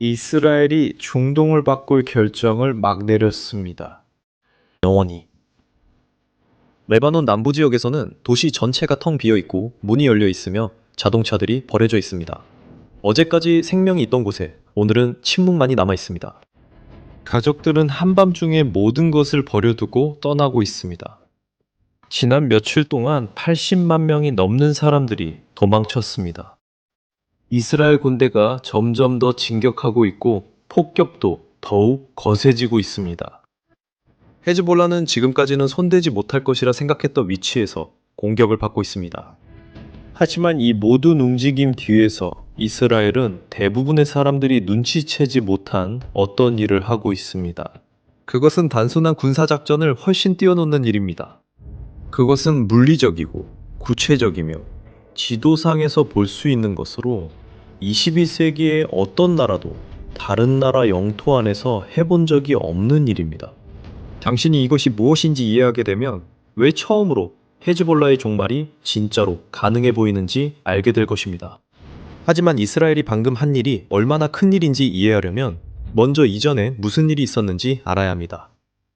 이스라엘이 중동을 바꿀 결정을 막 내렸습니다. 영원히. 레바논 남부 지역에서는 도시 전체가 텅 비어 있고 문이 열려 있으며 자동차들이 버려져 있습니다. 어제까지 생명이 있던 곳에 오늘은 침묵만이 남아 있습니다. 가족들은 한밤중에 모든 것을 버려두고 떠나고 있습니다. 지난 며칠 동안 80만 명이 넘는 사람들이 도망쳤습니다. 이스라엘 군대가 점점 더 진격하고 있고 폭격도 더욱 거세지고 있습니다. 헤즈볼라는 지금까지는 손대지 못할 것이라 생각했던 위치에서 공격을 받고 있습니다. 하지만 이 모든 움직임 뒤에서 이스라엘은 대부분의 사람들이 눈치채지 못한 어떤 일을 하고 있습니다. 그것은 단순한 군사작전을 훨씬 뛰어넘는 일입니다. 그것은 물리적이고 구체적이며 지도상에서 볼 수 있는 것으로 21세기의 어떤 나라도 다른 나라 영토 안에서 해본 적이 없는 일입니다. 당신이 이것이 무엇인지 이해하게 되면 왜 처음으로 헤즈볼라의 종말이 진짜로 가능해 보이는지 알게 될 것입니다. 하지만 이스라엘이 방금 한 일이 얼마나 큰 일인지 이해하려면 먼저 이전에 무슨 일이 있었는지 알아야 합니다.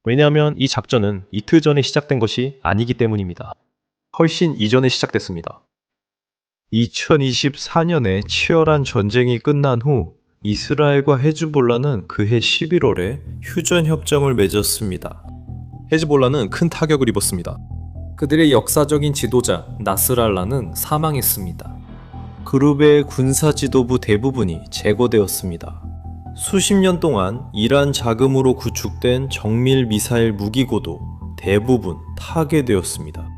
왜냐하면 이 작전은 이틀 전에 시작된 것이 아니기 때문입니다. 훨씬 이전에 시작됐습니다. 2024년에 치열한 전쟁이 끝난 후 이스라엘과 헤즈볼라는 그해 11월에 휴전협정을 맺었습니다. 헤즈볼라는 큰 타격을 입었습니다. 그들의 역사적인 지도자 나스랄라는 사망했습니다. 그룹의 군사 지도부 대부분이 제거되었습니다. 수십 년 동안 이란 자금으로 구축된 정밀 미사일 무기고도 대부분 타괴되었습니다.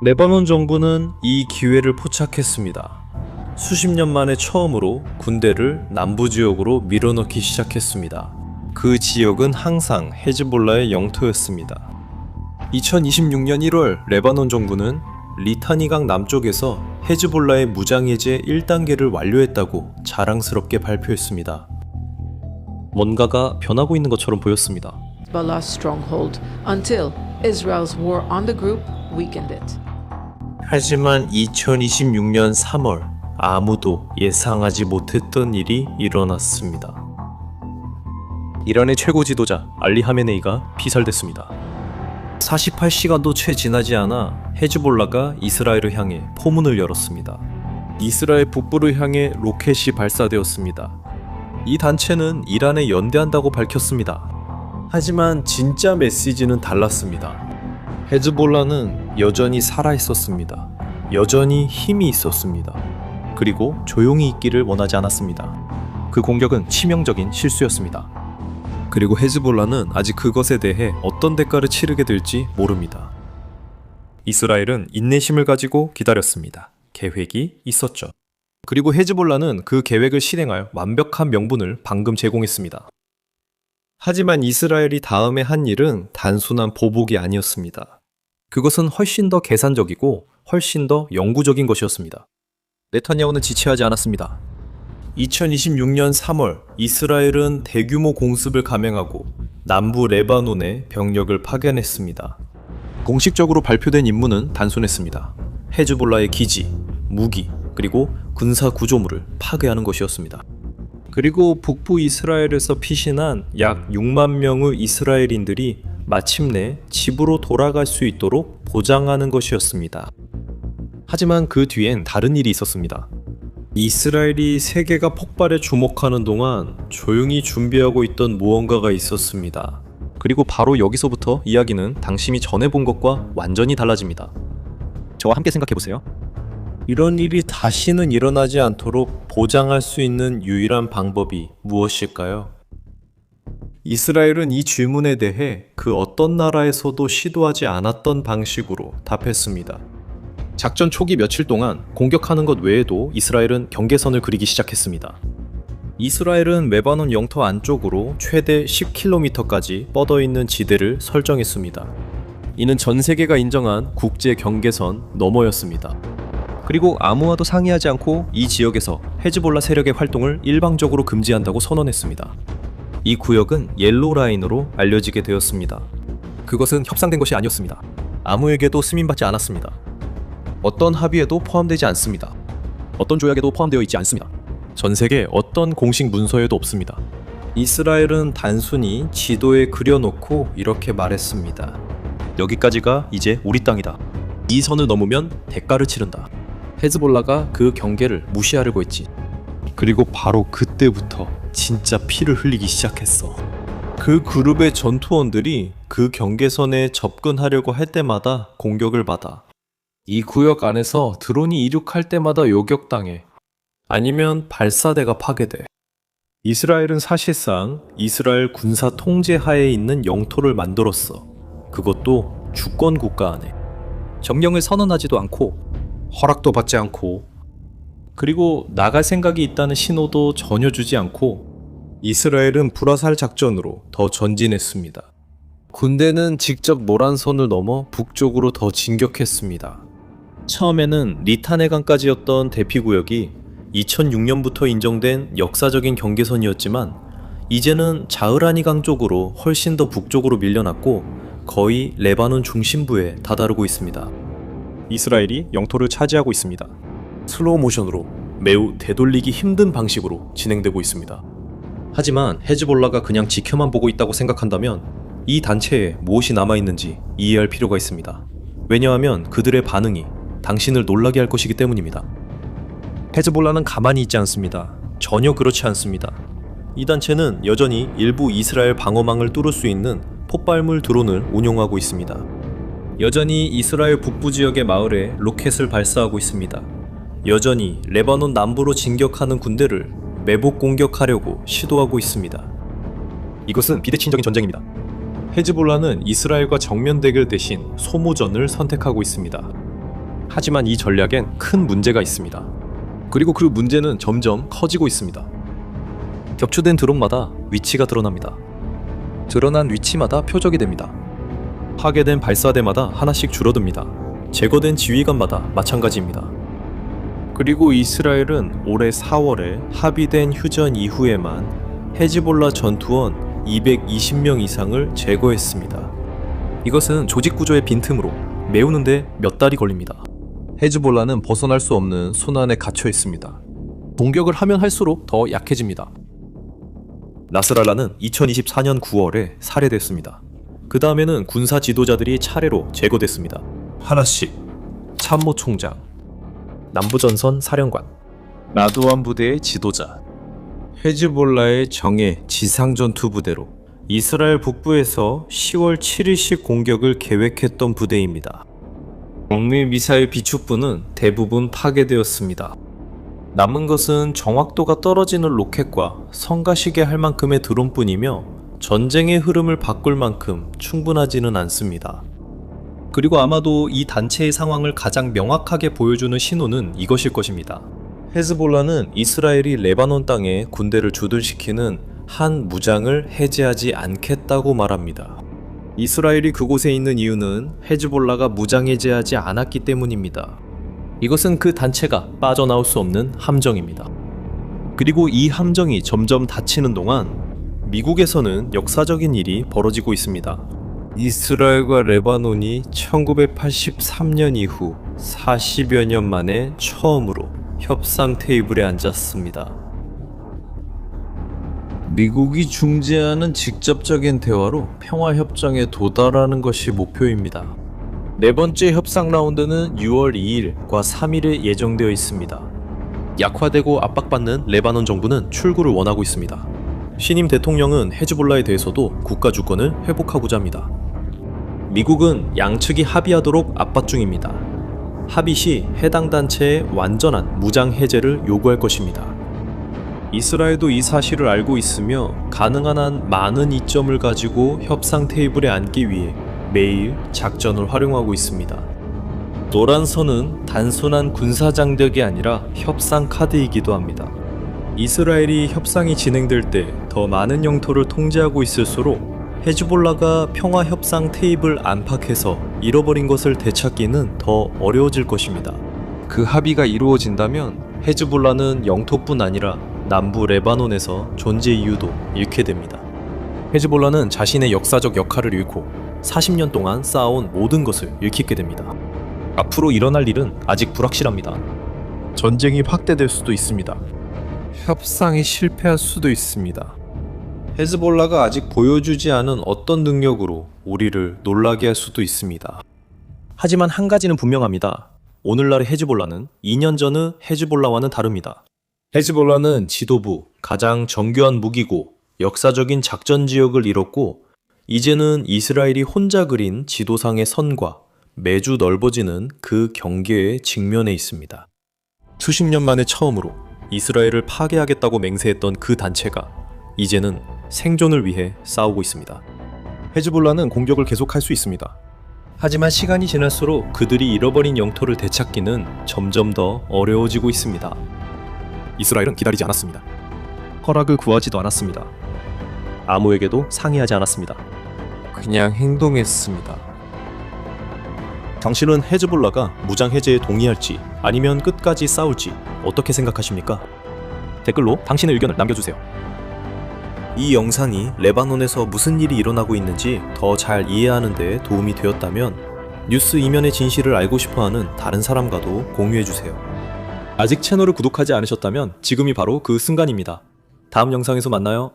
레바논 정부는 이 기회를 포착했습니다. 수십 년 만에 처음으로 군대를 남부 지역으로 밀어넣기 시작했습니다. 그 지역은 항상 헤즈볼라의 영토였습니다. 2026년 1월 레바논 정부는 리타니강 남쪽에서 헤즈볼라의 무장해제 1단계를 완료했다고 자랑스럽게 발표했습니다. 뭔가가 변하고 있는 것처럼 보였습니다. Hezbollah's stronghold until Israel's war on the group weakened it. 하지만 2026년 3월 아무도 예상하지 못했던 일이 일어났습니다. 이란의 최고 지도자 알리 하메네이가 피살됐습니다. 48시간도 채 지나지 않아 헤즈볼라가 이스라엘을 향해 포문을 열었습니다. 이스라엘 북부를 향해 로켓이 발사되었습니다. 이 단체는 이란에 연대한다고 밝혔습니다. 하지만 진짜 메시지는 달랐습니다. 헤즈볼라는 여전히 살아있었습니다. 여전히 힘이 있었습니다. 그리고 조용히 있기를 원하지 않았습니다. 그 공격은 치명적인 실수였습니다. 그리고 헤즈볼라는 아직 그것에 대해 어떤 대가를 치르게 될지 모릅니다. 이스라엘은 인내심을 가지고 기다렸습니다. 계획이 있었죠. 그리고 헤즈볼라는 그 계획을 실행할 완벽한 명분을 방금 제공했습니다. 하지만 이스라엘이 다음에 한 일은 단순한 보복이 아니었습니다. 그것은 훨씬 더 계산적이고 훨씬 더 영구적인 것이었습니다. 네타냐후는 지체하지 않았습니다. 2026년 3월 이스라엘은 대규모 공습을 감행하고 남부 레바논에 병력을 파견했습니다. 공식적으로 발표된 임무는 단순했습니다. 헤즈볼라의 기지, 무기, 그리고 군사 구조물을 파괴하는 것이었습니다. 그리고 북부 이스라엘에서 피신한 약 6만 명의 이스라엘인들이 마침내 집으로 돌아갈 수 있도록 보장하는 것이었습니다. 하지만 그 뒤엔 다른 일이 있었습니다. 이스라엘이 세계가 폭발에 주목하는 동안 조용히 준비하고 있던 무언가가 있었습니다. 그리고 바로 여기서부터 이야기는 당신이 전에 본 것과 완전히 달라집니다. 저와 함께 생각해보세요. 이런 일이 다시는 일어나지 않도록 보장할 수 있는 유일한 방법이 무엇일까요? 이스라엘은 이 질문에 대해 그 어떤 나라에서도 시도하지 않았던 방식으로 답했습니다. 작전 초기 며칠 동안 공격하는 것 외에도 이스라엘은 경계선을 그리기 시작했습니다. 이스라엘은 레바논 영토 안쪽으로 최대 10km까지 뻗어있는 지대를 설정했습니다. 이는 전 세계가 인정한 국제 경계선 너머였습니다. 그리고 아무와도 상의하지 않고 이 지역에서 헤즈볼라 세력의 활동을 일방적으로 금지한다고 선언했습니다. 이 구역은 옐로우 라인으로 알려지게 되었습니다. 그것은 협상된 것이 아니었습니다. 아무에게도 승인받지 않았습니다. 어떤 합의에도 포함되지 않습니다. 어떤 조약에도 포함되어 있지 않습니다. 전 세계 어떤 공식 문서에도 없습니다. 이스라엘은 단순히 지도에 그려놓고 이렇게 말했습니다. 여기까지가 이제 우리 땅이다. 이 선을 넘으면 대가를 치른다. 헤즈볼라가 그 경계를 무시하려고 했지. 그리고 바로 그때부터 진짜 피를 흘리기 시작했어. 그 그룹의 전투원들이 그 경계선에 접근하려고 할 때마다 공격을 받아. 이 구역 안에서 드론이 이륙할 때마다 요격당해. 아니면 발사대가 파괴돼. 이스라엘은 사실상 이스라엘 군사 통제 하에 있는 영토를 만들었어. 그것도 주권 국가 안에. 점령을 선언하지도 않고 허락도 받지 않고, 그리고 나갈 생각이 있다는 신호도 전혀 주지 않고 이스라엘은 불화살 작전으로 더 전진했습니다. 군대는 직접 모란선을 넘어 북쪽으로 더 진격했습니다. 처음에는 리타네강까지였던 대피구역이 2006년부터 인정된 역사적인 경계선이었지만 이제는 자흐라니강 쪽으로 훨씬 더 북쪽으로 밀려났고 거의 레바논 중심부에 다다르고 있습니다. 이스라엘이 영토를 차지하고 있습니다. 슬로우 모션으로 매우 되돌리기 힘든 방식으로 진행되고 있습니다. 하지만 헤즈볼라가 그냥 지켜만 보고 있다고 생각한다면 이 단체에 무엇이 남아있는지 이해할 필요가 있습니다. 왜냐하면 그들의 반응이 당신을 놀라게 할 것이기 때문입니다. 헤즈볼라는 가만히 있지 않습니다. 전혀 그렇지 않습니다. 이 단체는 여전히 일부 이스라엘 방어망을 뚫을 수 있는 폭발물 드론을 운용하고 있습니다. 여전히 이스라엘 북부 지역의 마을에 로켓을 발사하고 있습니다. 여전히 레바논 남부로 진격하는 군대를 매복 공격하려고 시도하고 있습니다. 이것은 비대칭적인 전쟁입니다. 헤즈볼라는 이스라엘과 정면 대결 대신 소모전을 선택하고 있습니다. 하지만 이 전략엔 큰 문제가 있습니다. 그리고 그 문제는 점점 커지고 있습니다. 격추된 드론마다 위치가 드러납니다. 드러난 위치마다 표적이 됩니다. 파괴된 발사대마다 하나씩 줄어듭니다. 제거된 지휘관마다 마찬가지입니다. 그리고 이스라엘은 올해 4월에 합의된 휴전 이후에만 헤즈볼라 전투원 220명 이상을 제거했습니다. 이것은 조직 구조의 빈틈으로 메우는데 몇 달이 걸립니다. 헤즈볼라는 벗어날 수 없는 순환에 갇혀 있습니다. 공격을 하면 할수록 더 약해집니다. 나스랄라는 2024년 9월에 살해됐습니다. 그 다음에는 군사 지도자들이 차례로 제거됐습니다. 하나씩. 참모총장, 남부전선 사령관, 라드완 부대의 지도자, 헤즈볼라의 정예 지상전투 부대로 이스라엘 북부에서 10월 7일씩 공격을 계획했던 부대입니다. 정밀 미사일 비축부는 대부분 파괴되었습니다. 남은 것은 정확도가 떨어지는 로켓과 성가시게 할 만큼의 드론뿐이며 전쟁의 흐름을 바꿀 만큼 충분하지는 않습니다. 그리고 아마도 이 단체의 상황을 가장 명확하게 보여주는 신호는 이것일 것입니다. 헤즈볼라는 이스라엘이 레바논 땅에 군대를 주둔시키는 한 무장을 해제하지 않겠다고 말합니다. 이스라엘이 그곳에 있는 이유는 헤즈볼라가 무장 해제하지 않았기 때문입니다. 이것은 그 단체가 빠져나올 수 없는 함정입니다. 그리고 이 함정이 점점 닫히는 동안 미국에서는 역사적인 일이 벌어지고 있습니다. 이스라엘과 레바논이 1983년 이후 40여 년 만에 처음으로 협상 테이블에 앉았습니다. 미국이 중재하는 직접적인 대화로 평화협정에 도달하는 것이 목표입니다. 네 번째 협상 라운드는 6월 2일과 3일에 예정되어 있습니다. 약화되고 압박받는 레바논 정부는 출구를 원하고 있습니다. 신임 대통령은 헤즈볼라에 대해서도 국가 주권을 회복하고자 합니다. 미국은 양측이 합의하도록 압박 중입니다. 합의 시 해당 단체의 완전한 무장 해제를 요구할 것입니다. 이스라엘도 이 사실을 알고 있으며 가능한 한 많은 이점을 가지고 협상 테이블에 앉기 위해 매일 작전을 활용하고 있습니다. 노란 선은 단순한 군사 장벽이 아니라 협상 카드이기도 합니다. 이스라엘이 협상이 진행될 때 더 많은 영토를 통제하고 있을수록 헤즈볼라가 평화 협상 테이블 안팎에서 잃어버린 것을 되찾기는 더 어려워질 것입니다. 그 합의가 이루어진다면 헤즈볼라는 영토뿐 아니라 남부 레바논에서 존재 이유도 잃게 됩니다. 헤즈볼라는 자신의 역사적 역할을 잃고 40년 동안 쌓아온 모든 것을 잃게 됩니다. 앞으로 일어날 일은 아직 불확실합니다. 전쟁이 확대될 수도 있습니다. 협상이 실패할 수도 있습니다. 헤즈볼라가 아직 보여주지 않은 어떤 능력으로 우리를 놀라게 할 수도 있습니다. 하지만 한 가지는 분명합니다. 오늘날의 헤즈볼라는 2년 전의 헤즈볼라와는 다릅니다. 헤즈볼라는 지도부, 가장 정교한 무기고 역사적인 작전 지역을 잃었고 이제는 이스라엘이 혼자 그린 지도상의 선과 매주 넓어지는 그 경계에 직면해 있습니다. 수십 년 만에 처음으로 이스라엘을 파괴하겠다고 맹세했던 그 단체가 이제는 생존을 위해 싸우고 있습니다. 헤즈볼라는 공격을 계속할 수 있습니다. 하지만 시간이 지날수록 그들이 잃어버린 영토를 되찾기는 점점 더 어려워지고 있습니다. 이스라엘은 기다리지 않았습니다. 허락을 구하지도 않았습니다. 아무에게도 상의하지 않았습니다. 그냥 행동했습니다. 당신은 헤즈볼라가 무장 해제에 동의할지 아니면 끝까지 싸울지 어떻게 생각하십니까? 댓글로 당신의 의견을 남겨주세요. 이 영상이 레바논에서 무슨 일이 일어나고 있는지 더 잘 이해하는 데 도움이 되었다면 뉴스 이면의 진실을 알고 싶어하는 다른 사람과도 공유해주세요. 아직 채널을 구독하지 않으셨다면 지금이 바로 그 순간입니다. 다음 영상에서 만나요.